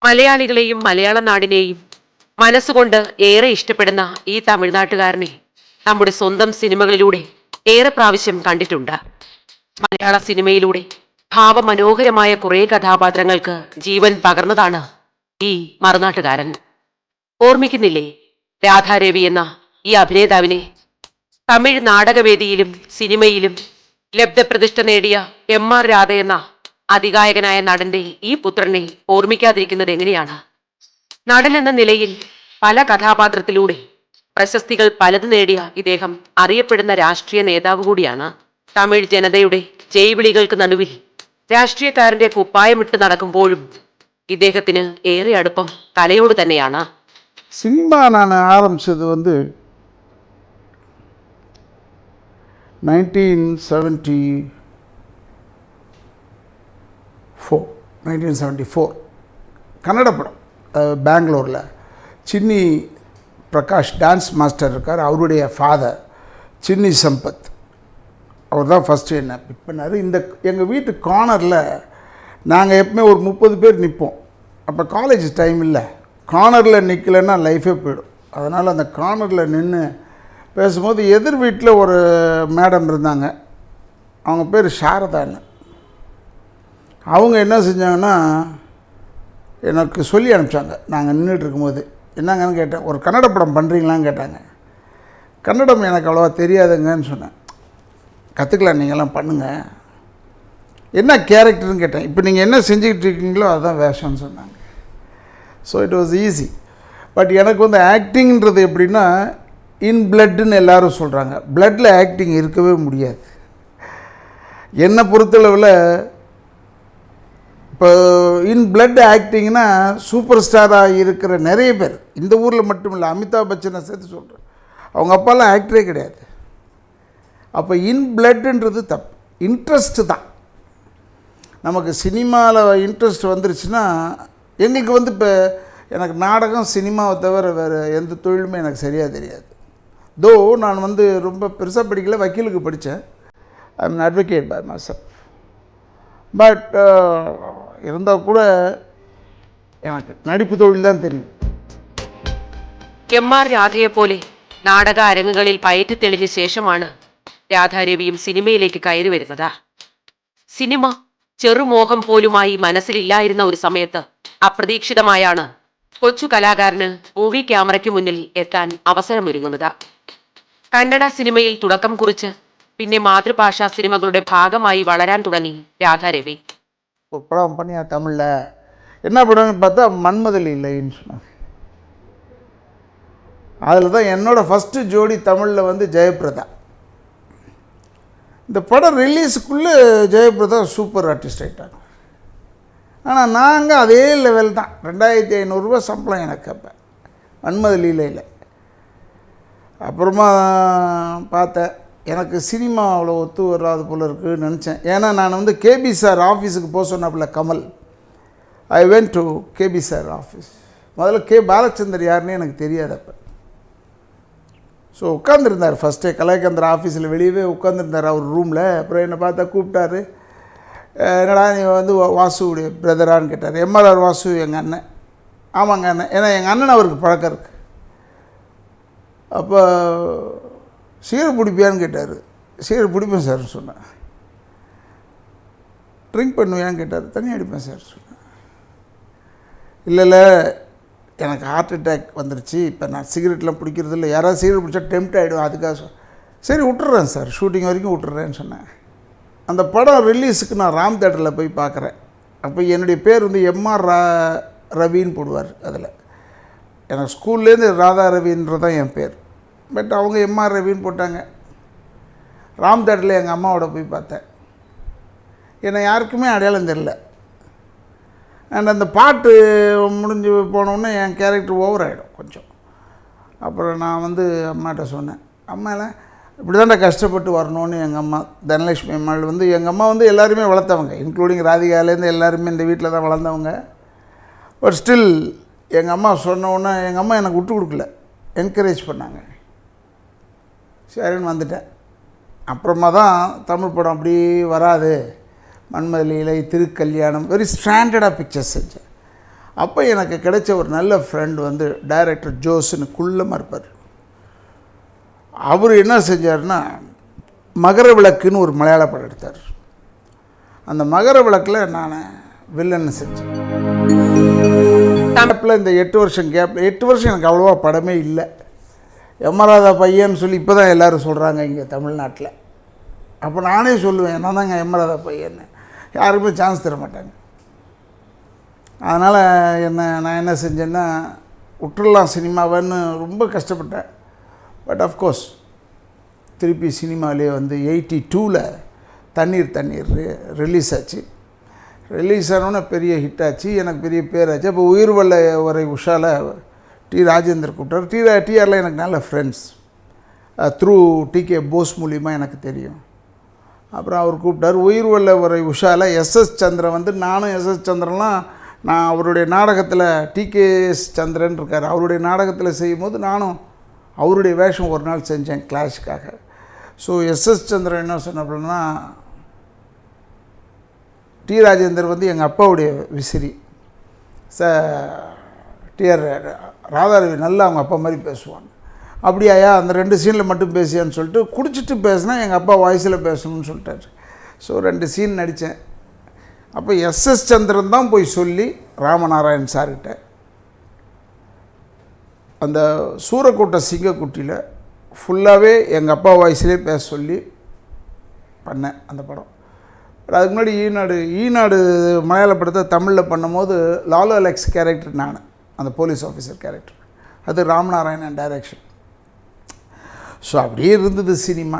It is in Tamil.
മലയാളികളെയും മലയാള നാടിനെയും മനസ്സുകൊണ്ട് ഏറെ ഇഷ്ടപ്പെടുന്ന ഈ തമിഴ്നാട്ടുകാരനെ നമ്മുടെ സ്വന്തം സിനിമകളിലൂടെ ഏറെ പ്രാവശ്യം കണ്ടിട്ടുണ്ട്. മലയാള സിനിമയിലൂടെ ഭാവമനോഹരമായ കുറെ കഥാപാത്രങ്ങൾക്ക് ജീവൻ പകർന്നതാണ് ഈ മറുനാട്ടുകാരൻ. ഓർമ്മിക്കുന്നില്ലേ രാധാരവി എന്ന ഈ അഭിനേതാവിനെ? തമിഴ് നാടകവേദിയിലും സിനിമയിലും ലബ്ധപ്രതിഷ്ഠ നേടിയ എം.ആർ. രാധ എന്ന അതികായകനായ നടന്റെ ഈ പുത്രനെ ഓർമ്മിക്കാതിരിക്കുന്നത് എങ്ങനെയാണ്? നടൻ എന്ന നിലയിൽ പല കഥാപാത്രത്തിലൂടെ പ്രശസ്തികൾ പലത് നേടിയ ഇദ്ദേഹം അറിയപ്പെടുന്ന രാഷ്ട്രീയ നേതാവ് കൂടിയാണ്. തമിഴ് ജനതയുടെ ജയ്വിളികൾക്ക് നടുവിൽ രാഷ്ട്രീയക്കാരന്റെ കുപ്പായമിട്ട് നടക്കുമ്പോഴും ഇദ്ദേഹത്തിന് ഏറെ അടുപ്പം കലയോട് തന്നെയാണ്. சினிமா நான் ஆரம்பித்தது வந்து 1974 கன்னட படம். பெங்களூரில் சின்னி பிரகாஷ் டான்ஸ் மாஸ்டர் இருக்கார். அவருடைய ஃபாதர் சின்னி சம்பத், அவர் தான் ஃபஸ்ட்டு என்ன பிக் பண்ணார். இந்த எங்கள் வீட்டு கார்னரில் நாங்கள் எப்பவுமே ஒரு 30 பேர் நிற்போம். அப்போ காலேஜ் டைம் இல்லை, கார்னரில் நிற்கலைன்னா லைஃபே போயிடும். அதனால் அந்த கார்னரில் நின்று பேசும்போது எதிர் வீட்டில் ஒரு மேடம் இருந்தாங்க. அவங்க பேர் சாரதான்னு. அவங்க என்ன செஞ்சாங்கன்னா எனக்கு சொல்லி அனுப்பிச்சாங்க. நாங்கள் நின்றுட்டு இருக்கும்போது என்னங்கன்னு கேட்டேன், ஒரு கன்னட படம் பண்ணுறீங்களான்னு கேட்டாங்க. கன்னடம் எனக்கு அவ்வளோவா தெரியாதுங்கன்னு சொன்னேன். கற்றுக்கலாம், நீங்கள்லாம் பண்ணுங்கள். என்ன கேரக்டர்னு கேட்டேன். இப்போ நீங்கள் என்ன செஞ்சுக்கிட்டு இருக்கீங்களோ அதுதான் வேஷம்னு சொன்னாங்க. So it was easy. But எனக்கு வந்து ஆக்டிங்கிறது எப்படின்னா இன் பிளட்டுன்னு எல்லோரும் சொல்கிறாங்க. பிளட்டில் ஆக்டிங் இருக்கவே முடியாது. என்னை பொறுத்தளவில் இப்போ இன் பிளட் ஆக்டிங்னா சூப்பர் ஸ்டாராக இருக்கிற நிறைய பேர் இந்த ஊரில் மட்டும் இல்லை, அமிதாப் பச்சனை சேர்த்து சொல்கிறேன், அவங்க அப்பாலாம் ஆக்டரே கிடையாது. அப்போ இன் பிளட்டுன்றது தப்பு. இன்ட்ரெஸ்ட்டு தான். நமக்கு சினிமாவில் இன்ட்ரெஸ்ட் வந்துருச்சுன்னா எங்களுக்கு வந்து இப்போ எனக்கு நாடகம் சினிமாவை தவிர வேறு எந்த தொழிலுமே எனக்கு சரியாக தெரியாது. தோ நான் வந்து ரொம்ப பெருசாக படிக்கல, வக்கீலுக்கு படித்தேன். I am advocate by myself. But இருந்தால் கூட எனக்கு நடிப்பு தொழில் தான் தெரியும். എം.ആർ. രാധയെ പോലെ നാടക അരങ്ങുകളിൽ പയറ്റി തെളിഞ്ഞ ശേഷമാണ് രാധാരവിയും സിനിമയിലേക്ക് കയറി വരുന്നത്. സിനിമ ചെറുമോഹം പോലുമായി മനസ്സിലില്ലായിരുന്ന ഒരു സമയത്ത് അപ്രതീക്ഷിതമായാണ് കൊച്ചു കലാകാരന് മൂവി ക്യാമറയ്ക്ക് മുന്നിൽ എത്താൻ അവസരമൊരുങ്ങുന്നത്. കന്നഡ സിനിമയിൽ തുടക്കം കുറിച്ച് പിന്നെ മാതൃഭാഷാ സിനിമകളുടെ ഭാഗമായി വളരാൻ തുടങ്ങി രാധാരവി. ஒரு படம் பண்ணியா தமிழில், என்ன படம்னு பார்த்தா மன்மதலி இல்லைன்னு சொன்னாங்க. அதில் தான் என்னோடய ஃபஸ்ட்டு ஜோடி தமிழில் வந்து ஜெயபிரதா. இந்த படம் ரிலீஸுக்குள்ளே ஜெயபிரதா சூப்பர் ஆர்டிஸ்ட் ஆகிட்டாங்க. ஆனால் நாங்கள் அதே லெவல் தான். 2500 சம்பளம் எனக்கு அப்போ மன்மதலியில் இல்லை. அப்புறமா பார்த்தேன், எனக்கு சினிமா அவ்வளோ ஒத்து வராது போல் இருக்குதுன்னு நினச்சேன். ஏன்னா நான் வந்து கேபி சார் ஆஃபீஸுக்கு போக சொன்னாப்புல Kamal. I went to KB sir office. முதல்ல பாலச்சந்தர் யாருன்னு எனக்கு தெரியாது அப்போ. ஸோ உட்காந்துருந்தார் ஃபஸ்ட்டே கலாய்கந்தர் ஆஃபீஸில் வெளியவே உட்காந்துருந்தார் அவர் ரூமில். அப்புறம் என்னை பார்த்தா கூப்பிட்டாரு. என்னடா நீ வந்து வாசுடைய பிரதரான்னு கேட்டார். எம்.ஆர். வாசு எங்கள் அண்ணன். ஆமாங்க அண்ணன், ஏன்னா எங்கள் அண்ணன் அவருக்கு பழக்கம் இருக்குது. அப்போ சீரட் பிடிப்பியான்னு கேட்டார். சீரட் பிடிப்பேன் சார் சொன்னேன். ட்ரிங்க் பண்ணுவியான்னு கேட்டார். தண்ணி அடிப்பேன் சார் சொன்னேன். இல்லை எனக்கு ஹார்ட் அட்டாக் வந்துருச்சு, இப்போ நான் சிகரெட்லாம் பிடிக்கிறது இல்லை, யாராவது சிகரெட் பிடிச்சா டெம்ட் ஆகிடும், அதுக்காக சரி விட்டுறேன் சார், ஷூட்டிங் வரைக்கும் விட்டுறேன்னு சொன்னேன். அந்த படம் ரிலீஸுக்கு நான் ராம் தேட்டரில் போய் பார்க்குறேன். அப்போ என்னுடைய பேர் வந்து எம்.ஆர். ரவின்னு போடுவார். அதில் எனக்கு ஸ்கூல்லேருந்து ராதா ரவின்றதான் என் பேர். பட் அவங்க எம்.ஆர். ரவின்னு போட்டாங்க. ராம் தேட்டரில் எங்கள் அம்மாவோட போய் பார்த்தேன். என்னை யாருக்குமே அடையாளம் தெரில. அண்ட் அந்த பாட்டு முடிஞ்சு போனோடனே என் கேரக்டர் ஓவர் ஆகிடும் கொஞ்சம். அப்புறம் நான் வந்து அம்மாட்ட சொன்னேன், அம்மாலாம் இப்படி தான்டா கஷ்டப்பட்டு வரணும்னு. எங்கள் அம்மா தனலட்சுமி அம்மாள் வந்து எங்கள் அம்மா வந்து எல்லாருமே வளர்த்தவங்க, இன்க்ளூடிங் ராதிகாலேருந்து எல்லாருமே இந்த வீட்டில் தான் வளர்ந்தவங்க. பட் ஸ்டில் எங்கள் அம்மா சொன்னோன்னே எங்கள் அம்மா எனக்கு விட்டு கொடுக்கல, என்கரேஜ் பண்ணாங்க. சரின்னு வந்துட்டேன். அப்புறமா தான் தமிழ் படம் அப்படி வராது, மன்மதலீலை, திருக்கல்யாணம், வெரி ஸ்டாண்டர்டாக பிக்சர்ஸ் செஞ்சேன். அப்போ எனக்கு கிடைச்ச ஒரு நல்ல ஃப்ரெண்ட் வந்து டைரக்டர் ஜோஸ்ன்னு குள்ளமாக இருப்பார். அவர் என்ன செஞ்சார்னா மகர விளக்குன்னு ஒரு மலையாள படம் எடுத்தார். அந்த மகர விளக்கில் நான் வில்லன்னு செஞ்சேன். கேப்பில் இந்த 8 வருஷம் கேப்பில் 8 வருஷம் எனக்கு அவ்வளோவா படமே இல்லை. எம்மராதா பையன்னு சொல்லி இப்போ தான் எல்லோரும் சொல்கிறாங்க இங்கே தமிழ்நாட்டில். அப்போ நானே சொல்லுவேன் நான் தாங்க எம்மராதா பையன்னு. யாருமே சான்ஸ் தர மாட்டாங்க. அதனால் நான் என்ன செஞ்சேன்னா விட்டுறலாம் சினிமாவைன்னு ரொம்ப கஷ்டப்பட்டேன். பட் ஆஃப்கோர்ஸ் திருப்பி சினிமாவிலே வந்து 82ல் தண்ணீர் ரிலீஸ் ஆச்சு. ரிலீஸ் ஆனோன்னே பெரிய ஹிட் ஆச்சு, எனக்கு பெரிய பேர் ஆச்சு. அப்போ உயிர் வல்ல வரை உஷாவில் டி ராஜேந்தர் கூப்பிட்டார். டிஆரில் எனக்கு நல்ல ஃப்ரெண்ட்ஸ் த்ரூ டிகே போஸ் மூலிமா எனக்கு தெரியும். அப்புறம் அவர் கூப்பிட்டார். உயிர் வல்ல வரை உஷாவில் எஸ்எஸ் சந்திரன் வந்து நானும் எஸ்எஸ் சந்திரன்லாம் நான் அவருடைய நாடகத்தில் டிகேஎஸ் சந்திரன் இருக்கார், அவருடைய நாடகத்தில் செய்யும்போது நானும் அவருடைய வேஷம் ஒரு நாள் செஞ்சேன் கிளாஷுக்காக. ஸோ எஸ்எஸ் சந்திரன் என்ன சொன்ன அப்படின்னா டி ராஜேந்தர் வந்து எங்கள் அப்பாவுடைய விசிறி டிஆர் ராதாரவி நல்லா அவங்க அப்பா மாதிரி பேசுவாங்க. அப்படியாயா அந்த 2 சீனில் மட்டும் பேசியான்னு சொல்லிட்டு குடிச்சிட்டு பேசினா எங்கள் அப்பா வாய்ஸில் பேசணும்னு சொல்லிட்டார். ஸோ 2 சீன் நடித்தேன். அப்போ எஸ்எஸ் சந்திரன் தான் போய் சொல்லி ராமநாராயண் சார்கிட்ட அந்த சூரக்கோட்டை சிங்கக்குட்டியில் ஃபுல்லாகவே எங்கள் அப்பா வாய்ஸ்லேயே பேச சொல்லி பண்ணேன் அந்த படம். அதுக்கு முன்னாடி ஈநாடு மலையாள படத்தை தமிழில் பண்ணும்போது லாலோ அலெக்ஸ் கேரக்டர் நான் அந்த போலீஸ் ஆஃபீஸர் கேரக்டர், அது ராமநாராயணன் டைரக்ஷன். ஸோ அப்படியே இருந்தது சினிமா.